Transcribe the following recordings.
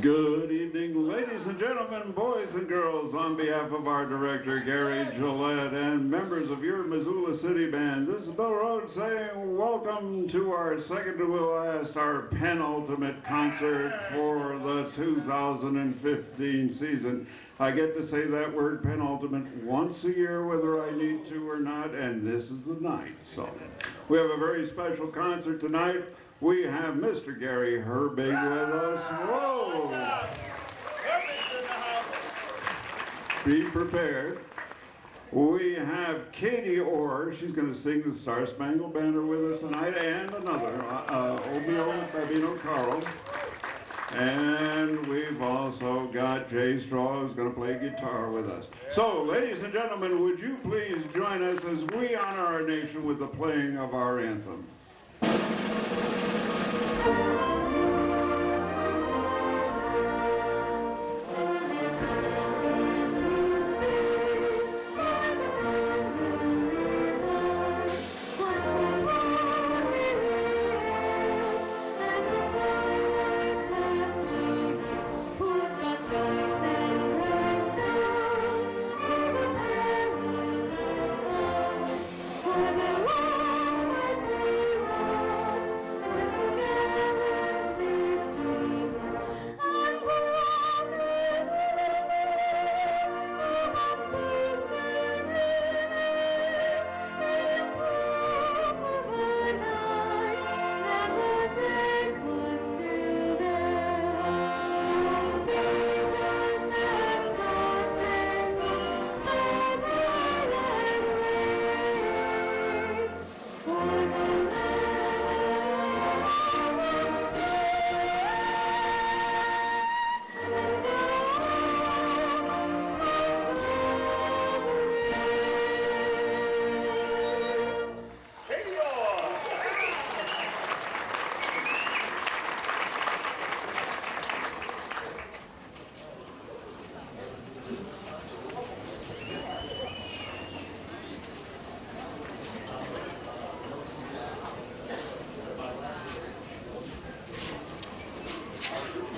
Good evening, ladies and gentlemen, boys and girls. On behalf of our director, Gary Gillette, and members of your Missoula City Band, this is Bill Rhodes saying welcome to our second to last, our penultimate concert for the 2015 season. I get to say that word penultimate once a year, whether I need to or not, and this is the night. So we have a very special concert tonight. We have Mr. Gary Herbig with us. Whoa! Be prepared. We have Katie Orr. She's going to sing the Star Spangled Banner with us tonight, and another, Obio Fabino Carl. And we've also got Jay Straw, who's going to play guitar with us. So, ladies and gentlemen, would you please join us as we honor our nation with the playing of our anthem.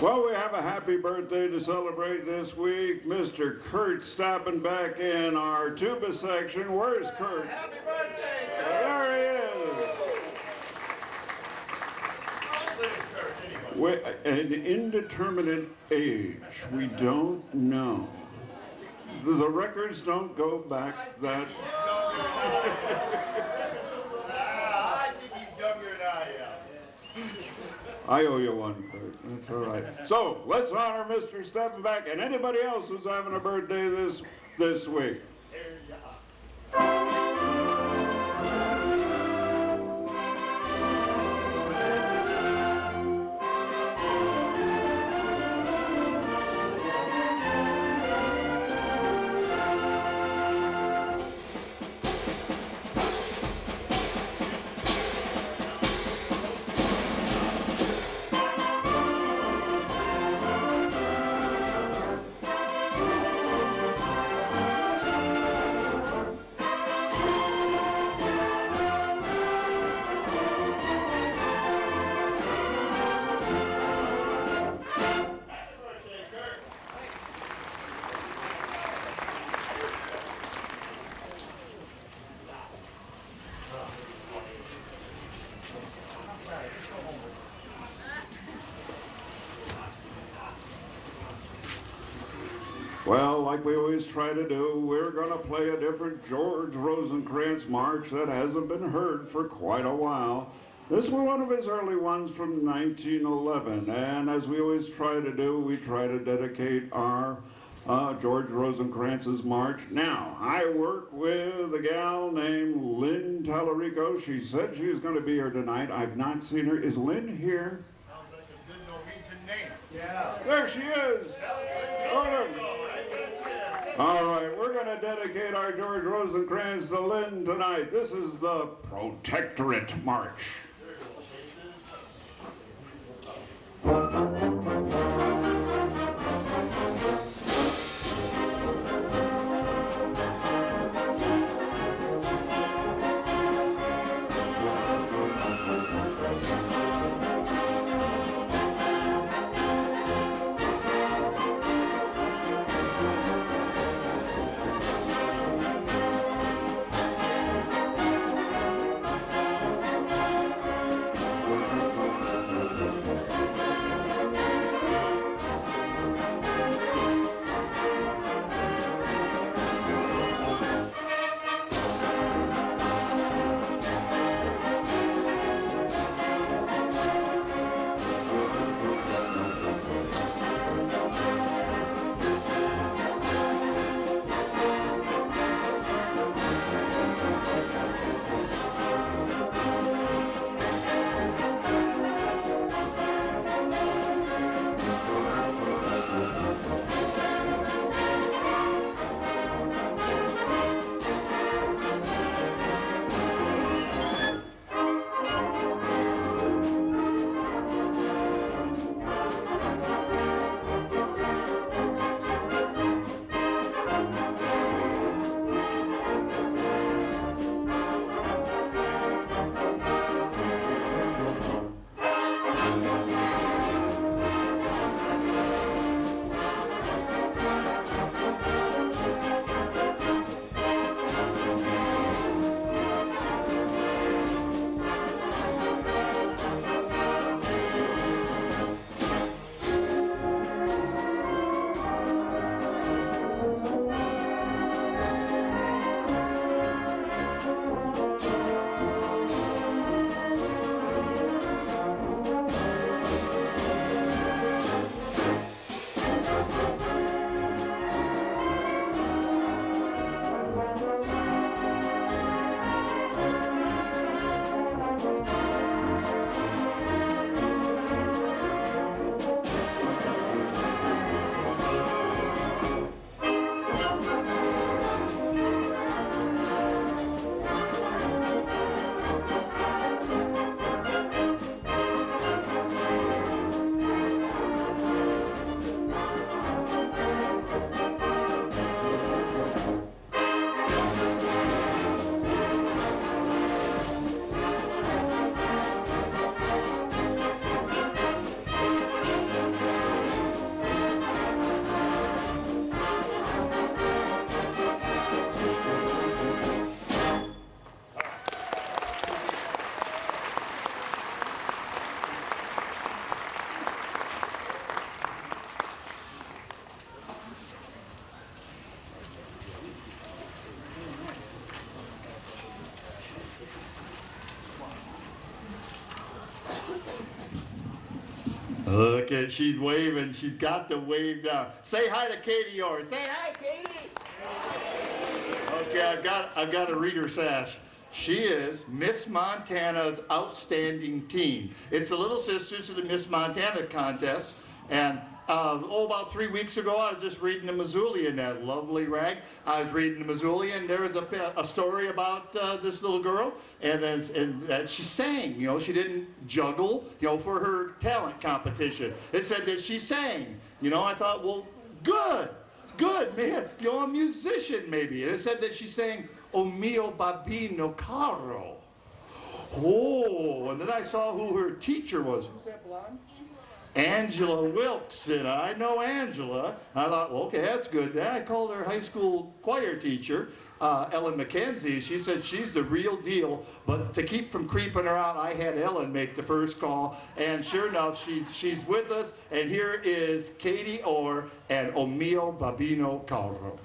Well, we have a happy birthday to celebrate this week. Mr. Kurt stopping back in our tuba section. Where's Kurt? Happy birthday, Kurt! There he is. An indeterminate age. We don't know. The records don't go back that... I think he's younger than I am. I owe you one, Kurt. That's all right. So let's honor Mr. Steppenbach and anybody else who's having a birthday this week. Here you are. Well, like we always try to do, we're going to play a different George Rosencrantz march that hasn't been heard for quite a while. This was one of his early ones from 1911, and as we always try to do, we try to dedicate our George Rosencrantz's march. Now, I work with a gal named Lynn Tallarico. She said she's going to be here tonight. I've not seen her. Is Lynn here? Sounds like a good Norwegian name. Yeah. There she is. All right, we're going to dedicate our George Rosencrantz to Lynn tonight. This is the Protectorate March. Look at, she's waving. She's got the wave down. Say hi to Katie Orr. Say hi, Katie. Okay, I've got a reader sash. She is Miss Montana's outstanding teen. It's the Little Sisters of the Miss Montana contest. And about 3 weeks ago, I was just reading the Missoulian, that lovely rag. I was reading the Missoulian, and there was a story about this little girl, and she sang. You know, she didn't juggle, you know, for her talent competition. It said that she sang. You know, I thought, well, good, man. You know, a musician maybe. And it said that she sang "O mio babino caro." Oh, and then I saw who her teacher was. Who's that blonde? Angela Wilkes, and I know Angela. I thought, well, okay, that's good. Then I called her high school choir teacher, Ellen McKenzie. She said she's the real deal, but to keep from creeping her out, I had Ellen make the first call, and sure enough, she's with us, and here is Katie Orr and "O mio babino caro."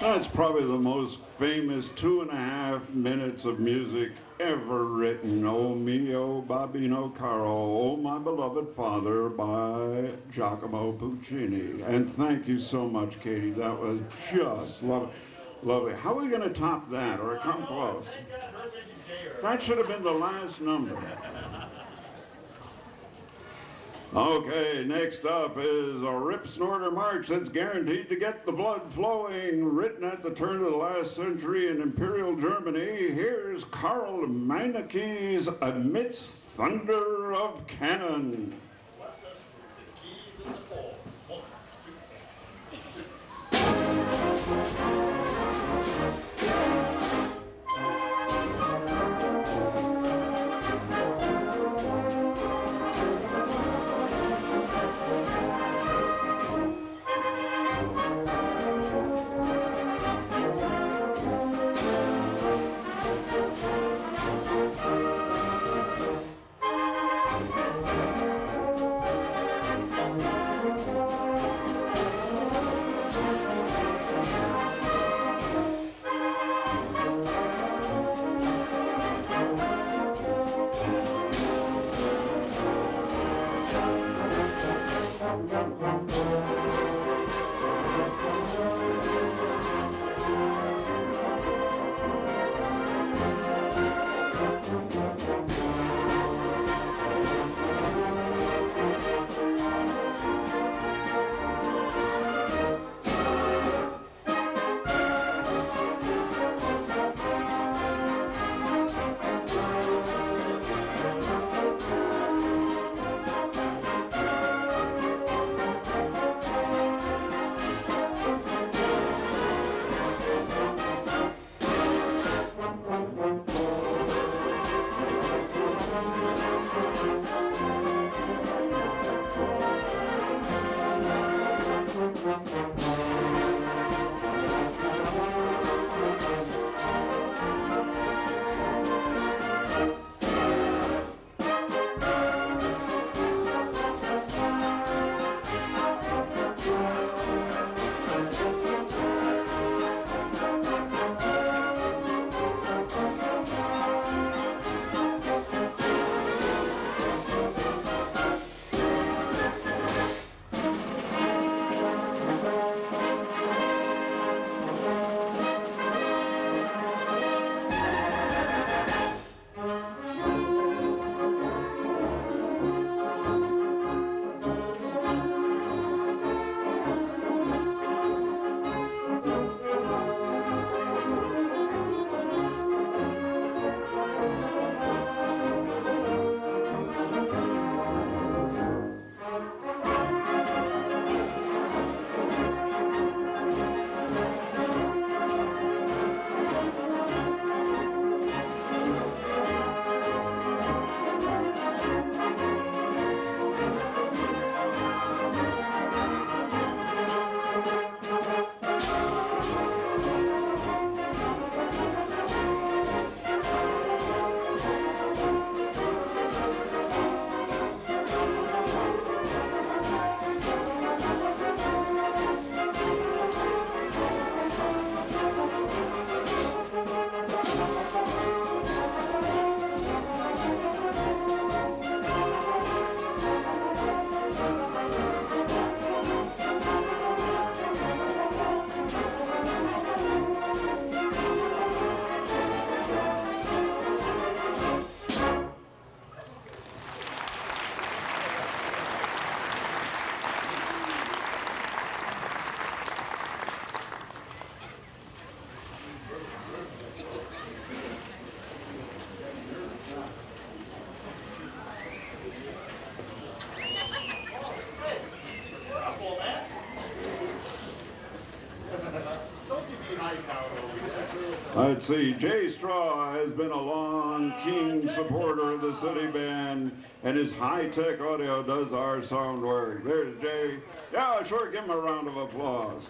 That's probably the most famous 2.5 minutes of music ever written. Oh mio Babino Caro, Oh my beloved father by Giacomo Puccini. And thank you so much, Katie. That was just lovely. How are we going to top that or come close? That should have been the last number. Okay, next up is a rip snorter march that's guaranteed to get the blood flowing, written at the turn of the last century in Imperial Germany. Here's Karl Meinecke's Amidst Thunder of Cannon. Let's see, Jay Straw has been a long, keen supporter of the city band, and his high-tech audio does our sound work. There's Jay. Yeah, sure, give him a round of applause.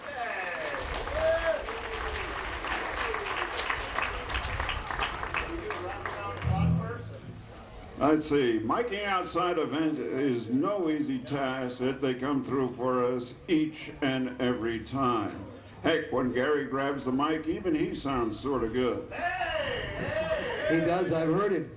Let's see, miking outside event is no easy task that they come through for us each and every time. Heck, when Gary grabs the mic, even he sounds sort of good. He does, I've heard him.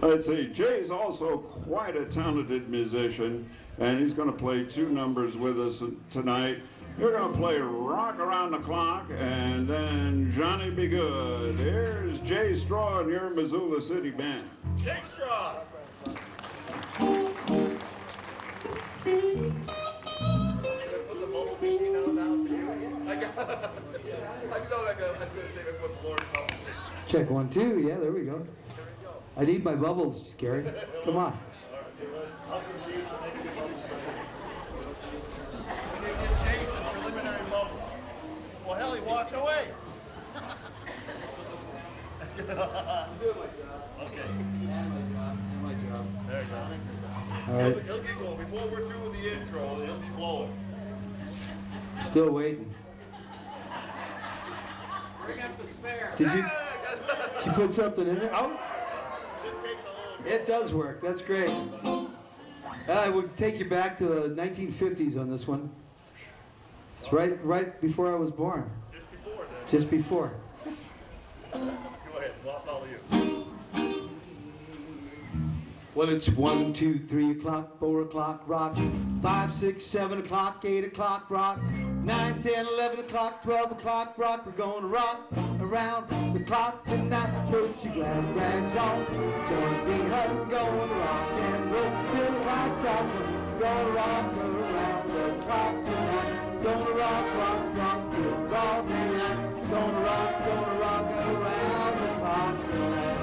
Let's see, Jay's also quite a talented musician, and he's going to play 2 numbers with us tonight. You're going to play Rock Around the Clock and then Johnny Be Good. Here's Jay Straw and your Missoula City Band. Jay Straw. Check 1, 2. Yeah, there we go. I need my bubbles, Gary. Come on. Jason preliminary bubbles. Well, hell, he walked away. Okay. There you go. All right. He'll get going. Before we're through with the intro, he'll be blowing. Still waiting. Bring up the spare. Did you put something in there? Oh, Just takes a little. it does work. That's great. We'll take you back to the 1950s on this one. It's right before I was born. Just before then. Just before. Go ahead. I'll follow you. Well, it's 1, 2, 3 o'clock, 4 o'clock, rock. 5, 6, 7 o'clock, 8 o'clock, rock. 9, 10, 11 o'clock, 12 o'clock, rock. We're going to rock around the clock tonight. Put your glam rags on. Join me, hun, going to rock and roll till the lights drop. We're going to rock around the clock tonight. Gonna rock till broad daylight. Gonna rock around the clock tonight.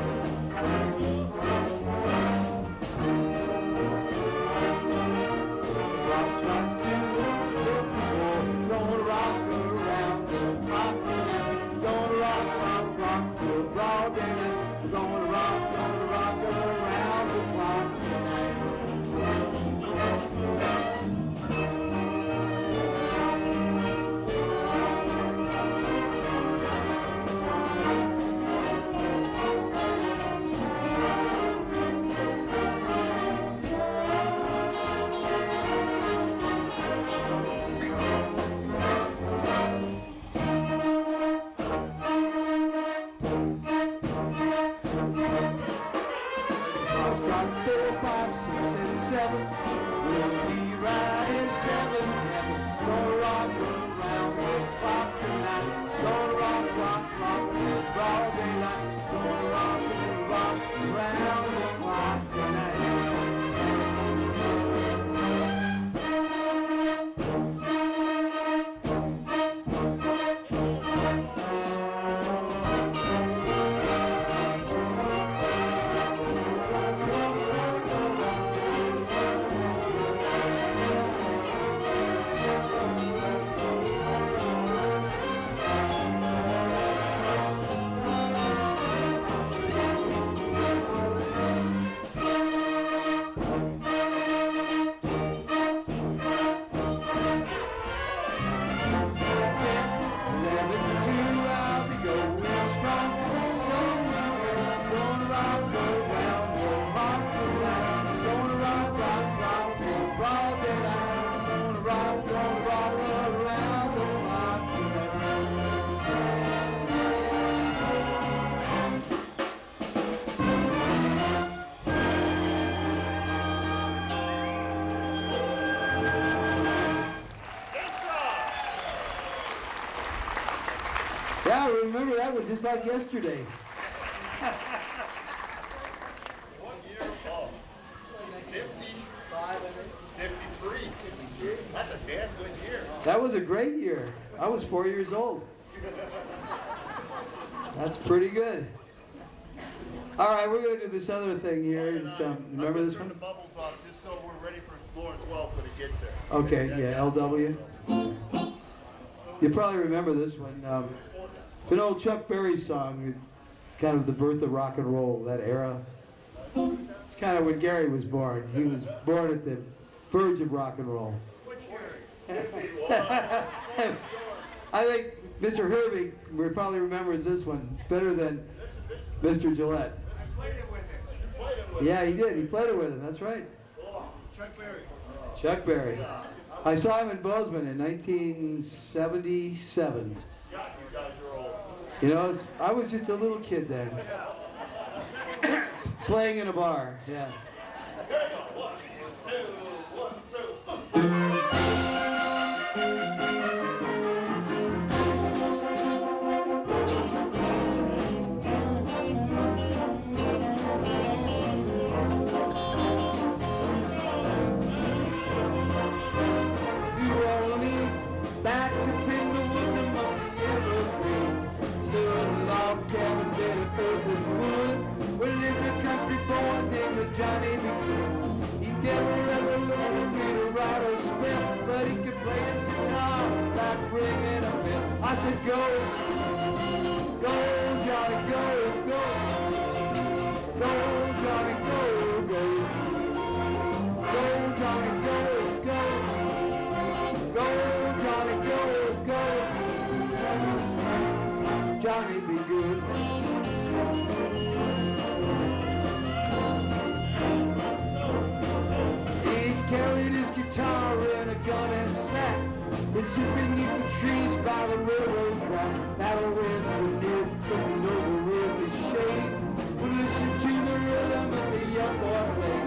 Yeah, I remember that was just like yesterday. What year? Oh, 55, 53. That's a damn good year. That was a great year. I was 4 years old. That's pretty good. All right, we're going to do this other thing here. Remember this one? Turn the bubbles off just so we're ready for Lawrence Welk when it gets there. Okay, yeah, LW. You probably remember this one. It's an old Chuck Berry song, kind of the birth of rock and roll, that era. It's kind of when Gary was born. He was born at the verge of rock and roll. Which Gary? I think Mr. Herbig probably remembers this one better than Mr. Gillette. I played it with him. Yeah, he did. He played it with him. That's right. Chuck Berry. Chuck Berry. I I saw him in Bozeman in 1977. Yeah, you guys are old. You know, I was just a little kid then. Playing in a bar, yeah. There you go. 1, 2, 1, 2. New Orleans, back up in the woods among the evergreens. Stood a log cabin made of earth and wood. Where lived a country boy named Johnny B. He never ever learned to read or write or spell, but he could play his guitar like ringing a bell. I said, go, go, Johnny, go, go. Go, Johnny, go, go. Go, Johnny, go, go. Go, Johnny, go, go. Johnny be good. He carried his guitar and a gun and sack. He'd sit beneath the trees by the railroad track. That'll win to near something over in the shade. Would listen to the rhythm of the young boy play.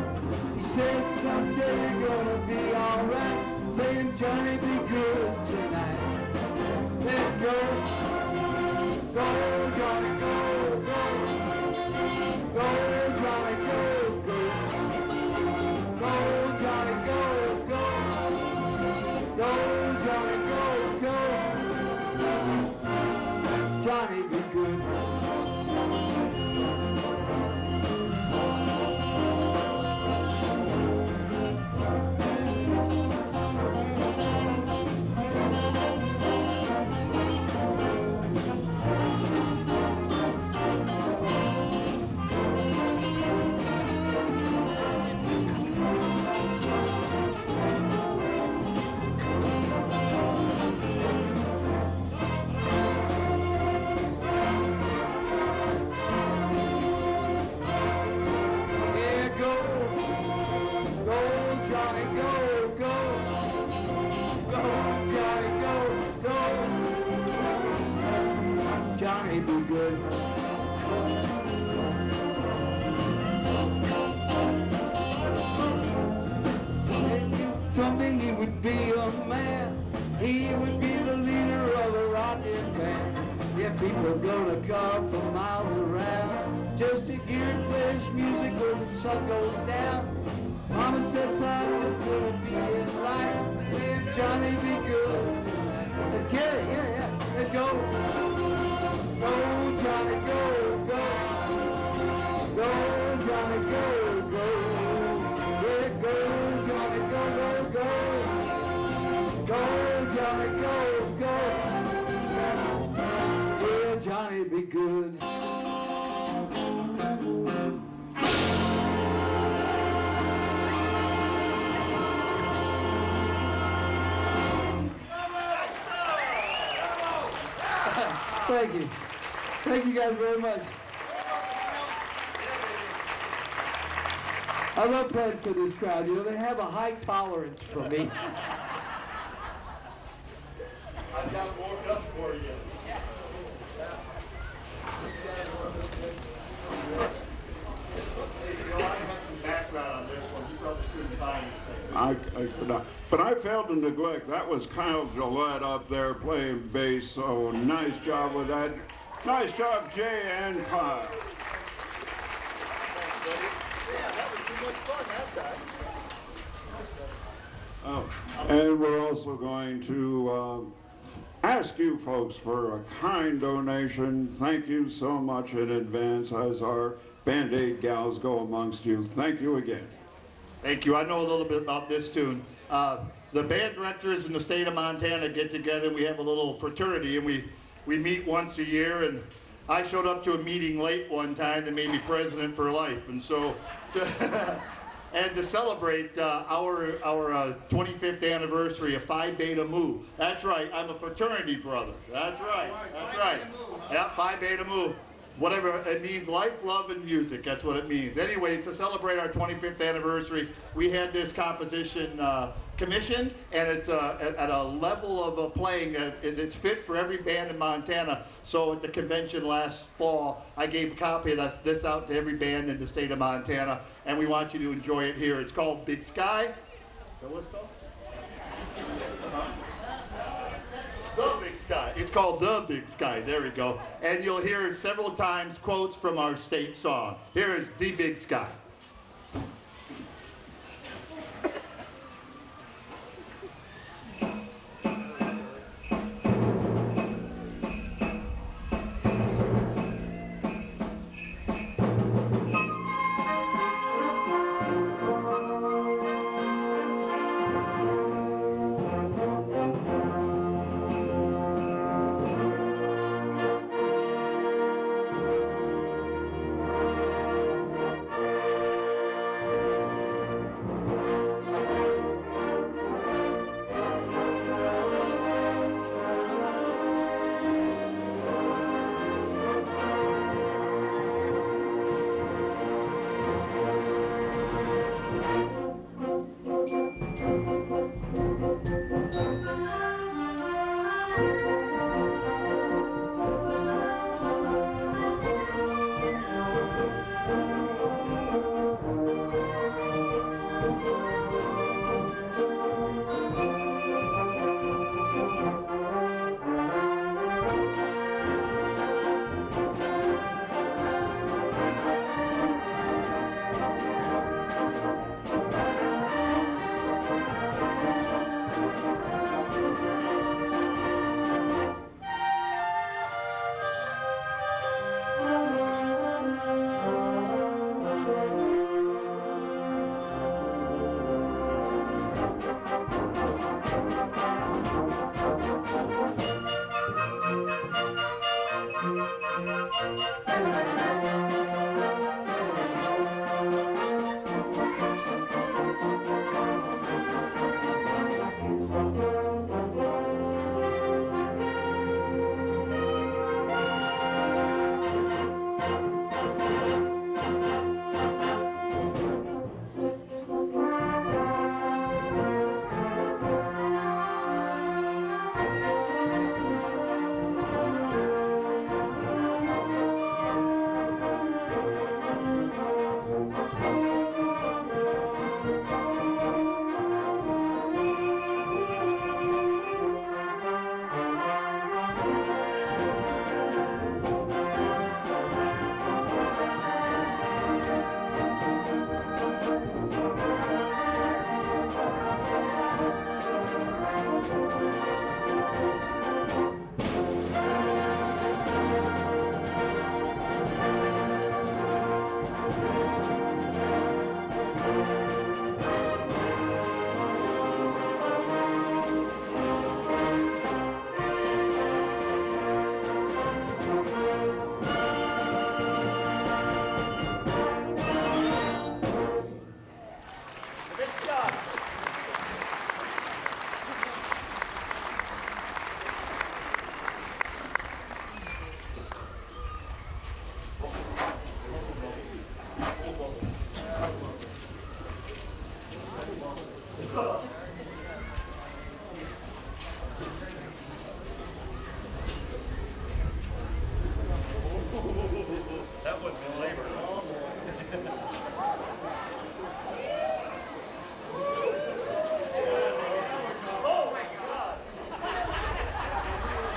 He said, someday you're gonna be alright. Saying, Johnny, be good tonight. Then go, go, Johnny, go, go. Go, Johnny, go, go. Go, Johnny, go, go. Go, Johnny, go, go. Johnny, be good. Johnny be good. Told me he would be a man. He would be the leader of a rockin' band. Yeah, people gonna come from miles around just to hear him play his music when the sun goes down. Mama said, son, you're gonna be in life. Man, Johnny be good. Let's Gary, yeah. Let's go. Go, Johnny, go, go. Go, Johnny, go, go. Yeah, go, Johnny, go, go, go. Go, Johnny, go, go. Yeah, Johnny, be good. Thank you. Thank you guys very much. I love playing for this crowd. You know, they have a high tolerance for me. I've got more up for you. You know, I have some background on this one. You probably couldn't find anything. I could not. But I failed to neglect, that was Kyle Gillette up there playing bass, so nice job with that. Nice job, Jay and Kyle. Yeah, that was too much fun that time. Oh, and we're also going to ask you folks for a kind donation. Thank you so much in advance as our Band-Aid gals go amongst you. Thank you again. Thank you. I know a little bit about this tune. The band directors in the state of Montana get together and we have a little fraternity and we meet once a year, and I showed up to a meeting late one time that made me president for life. And so, and to celebrate our 25th anniversary of Phi Beta Mu. That's right, I'm a fraternity brother. That's right, that's right. Yeah, Phi Beta Mu. whatever it means, life, love, and music. That's what it means. Anyway, to celebrate our 25th anniversary, we had this composition commissioned, and it's at a level of playing it's fit for every band in Montana. So at the convention last fall, I gave a copy of this out to every band in the state of Montana, and we want you to enjoy it here. It's called Big Sky. Is that what it's called? The Big Sky. It's called The Big Sky. There we go. And you'll hear several times quotes from our state song. Here is The Big Sky.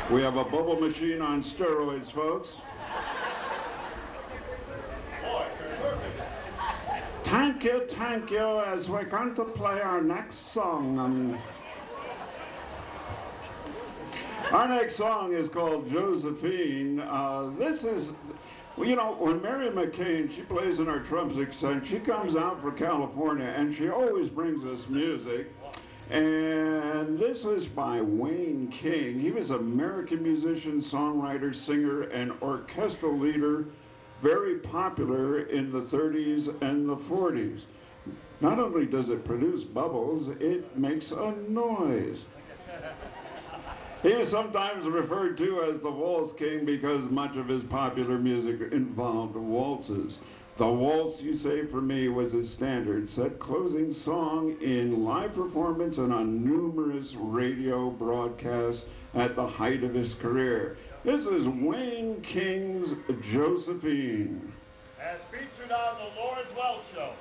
We have a bubble machine on steroids, folks. Thank you, as we're going to play our next song. Our next song is called Josephine. This is, you know, when Mary McCain, she plays in our Trump section, she comes out for California, and she always brings us music. And this is by Wayne King. He was an American musician, songwriter, singer, and orchestral leader, very popular in the 30s and the 40s. Not only does it produce bubbles, it makes a noise. He is sometimes referred to as the Waltz King because much of his popular music involved waltzes. The Waltz, You Say For Me, was his standard set closing song in live performance and on numerous radio broadcasts at the height of his career. This is Wayne King's Josephine. As featured on the Lawrence Welch Show.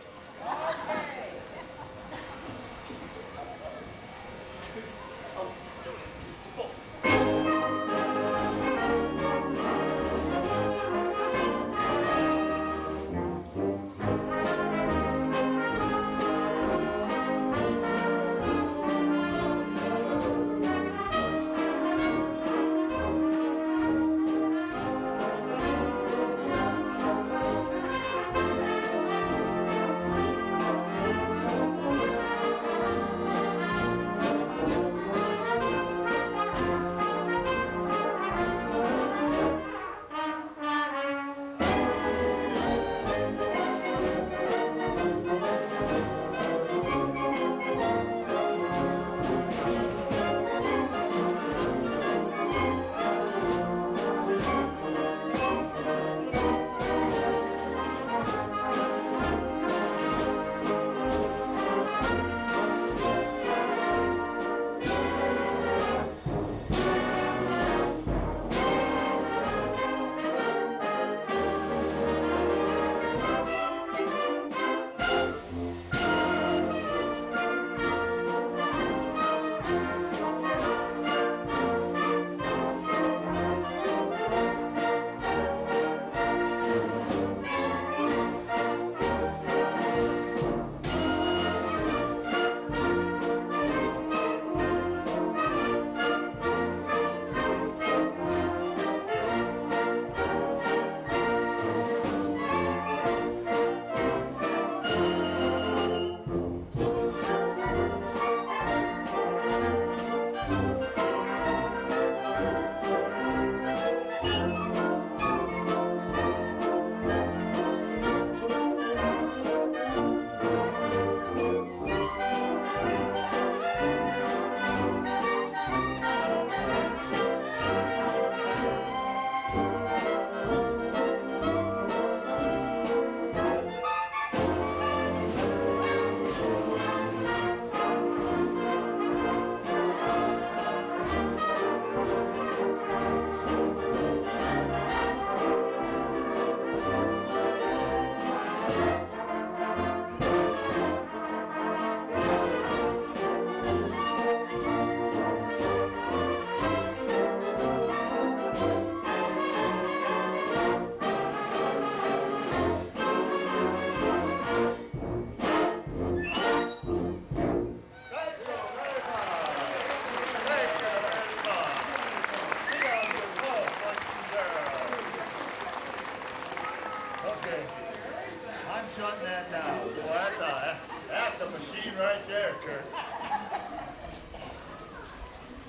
Shutting that down. Boy, that's a machine right there, Kurt.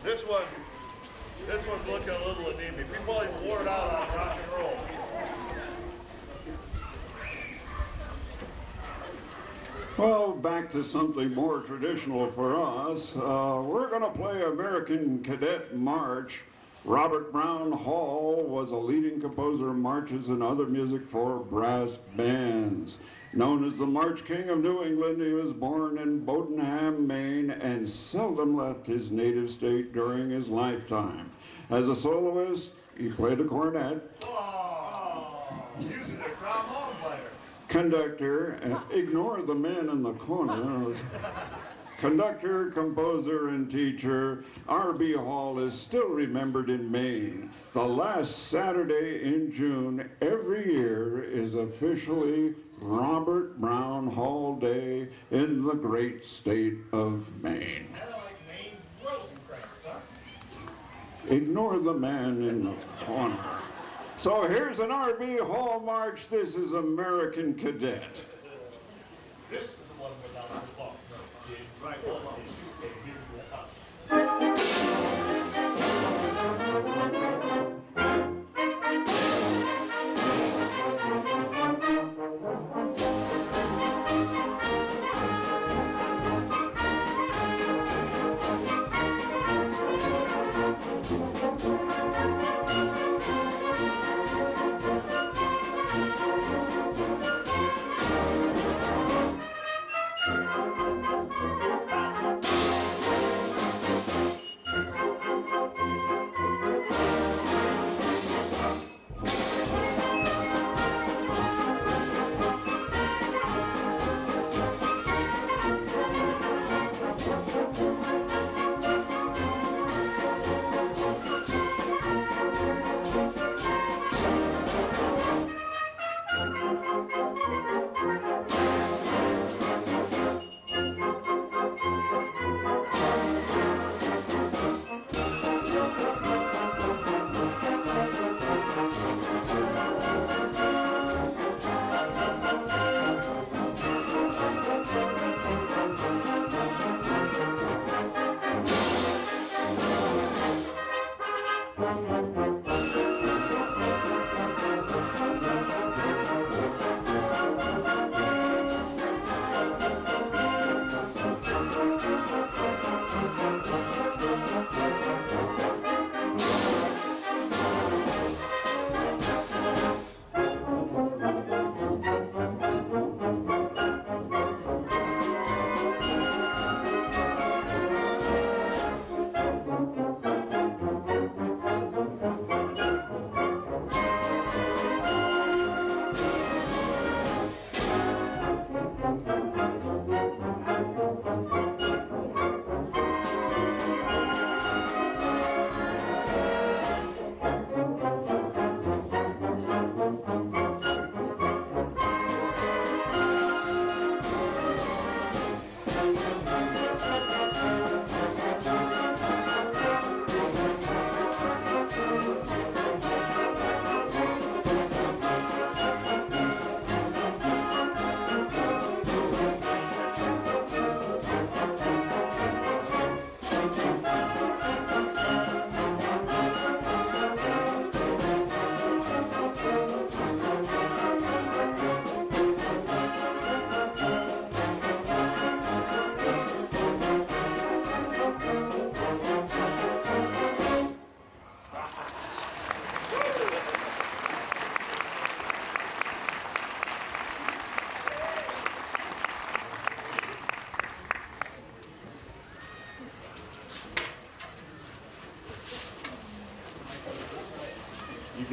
This one's looking a little anemic. We probably wore it out on rock and roll. Well, back to something more traditional for us. We're going to play American Cadet March. Robert Brown Hall was a leading composer of marches and other music for brass bands. Known as the March King of New England, he was born in Bowdoinham, Maine, and seldom left his native state during his lifetime. As a soloist, he played the cornet. Using a trombone player. Conductor, ignore the man in the corner. Conductor, composer, and teacher, R.B. Hall is still remembered in Maine. The last Saturday in June every year is officially Robert Brown Hall Day in the great state of Maine. Kind of like Maine Rosencrantz, huh? Ignore the man in the corner. So here's an R.B. Hall march. This is American Cadet. This is the one without the law. Right.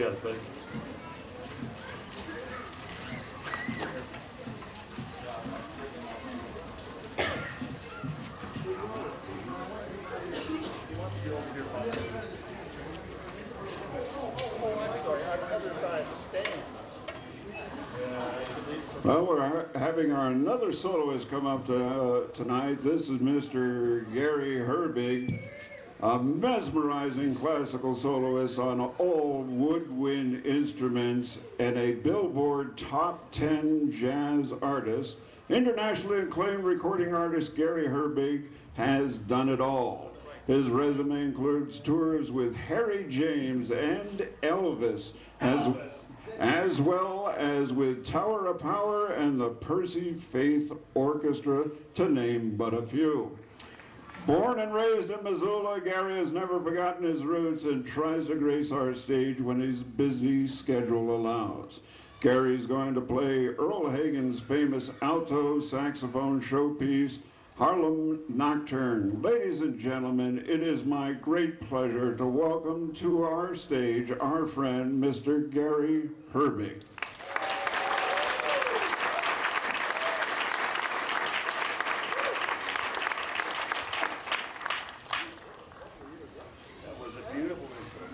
got, buddy? Well, we're having another soloist come up tonight. This is Mr. Gary Herbig, a mesmerizing classical soloist on all woodwind instruments and a Billboard Top 10 jazz artist. Internationally acclaimed recording artist Gary Herbig has done it all. His resume includes tours with Harry James and Elvis, as well as with Tower of Power and the Percy Faith Orchestra, to name but a few. Born and raised in Missoula, Gary has never forgotten his roots and tries to grace our stage when his busy schedule allows. Gary's going to play Earl Hagen's famous alto saxophone showpiece, Harlem Nocturne. Ladies and gentlemen, it is my great pleasure to welcome to our stage our friend, Mr. Gary Herbig. That was a beautiful intro.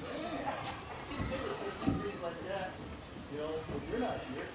You're not here.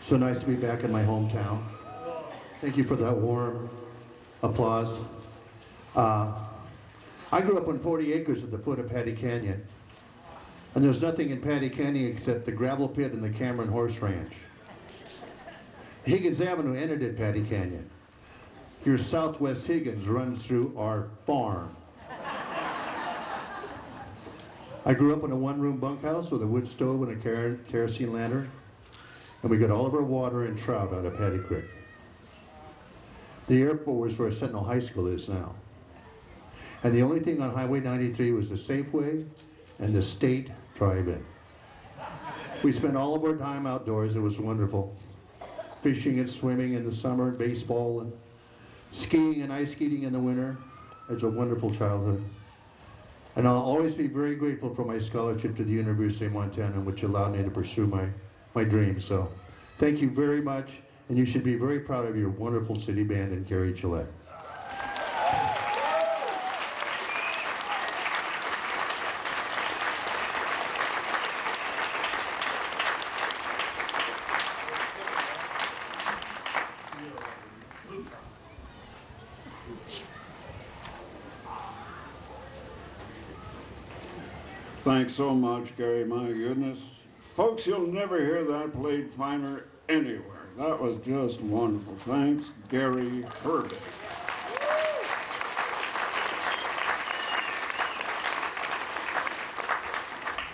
So nice to be back in my hometown. Thank you for that warm applause. I grew up on 40 acres at the foot of Paddy Canyon. And there's nothing in Paddy Canyon except the gravel pit and the Cameron Horse Ranch. Higgins Avenue ended at Paddy Canyon. Your Southwest Higgins runs through our farm. I grew up in a one-room bunkhouse with a wood stove and a kerosene lantern. And we got all of our water and trout out of Paddy Creek. The airport was where Sentinel High School is now. And the only thing on Highway 93 was the Safeway and the State Drive-In. We spent all of our time outdoors. It was wonderful. Fishing and swimming in the summer, baseball, and skiing and ice skating in the winter. It was a wonderful childhood. And I'll always be very grateful for my scholarship to the University of Montana, which allowed me to pursue my dreams. So thank you very much, and you should be very proud of your wonderful city band and Gary Gillette. Thanks so much, Gary. My goodness. Folks, you'll never hear that played finer anywhere. That was just wonderful. Thanks, Gary Herbig.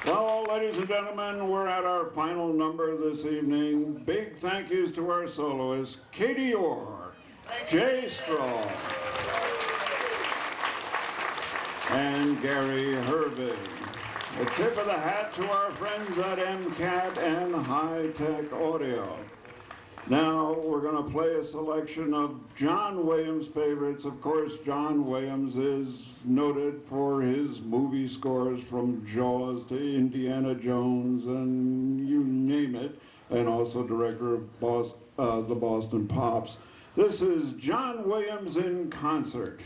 Well, ladies and gentlemen, we're at our final number this evening. Big thank yous to our soloists, Katie Orr, Jay Straw, and Gary Herbig. A tip of the hat to our friends at MCAT and High Tech Audio. Now we're going to play a selection of John Williams' favorites. Of course, John Williams is noted for his movie scores from Jaws to Indiana Jones and you name it, and also director of the Boston Pops. This is John Williams in concert.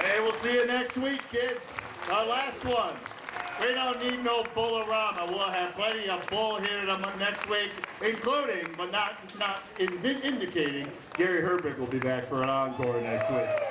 Hey, we'll see you next week, kids. Our last one. We don't need no bull-a-rama. We'll have plenty of bull here next week, including, but not indicating, Gary Herbig will be back for an encore next week.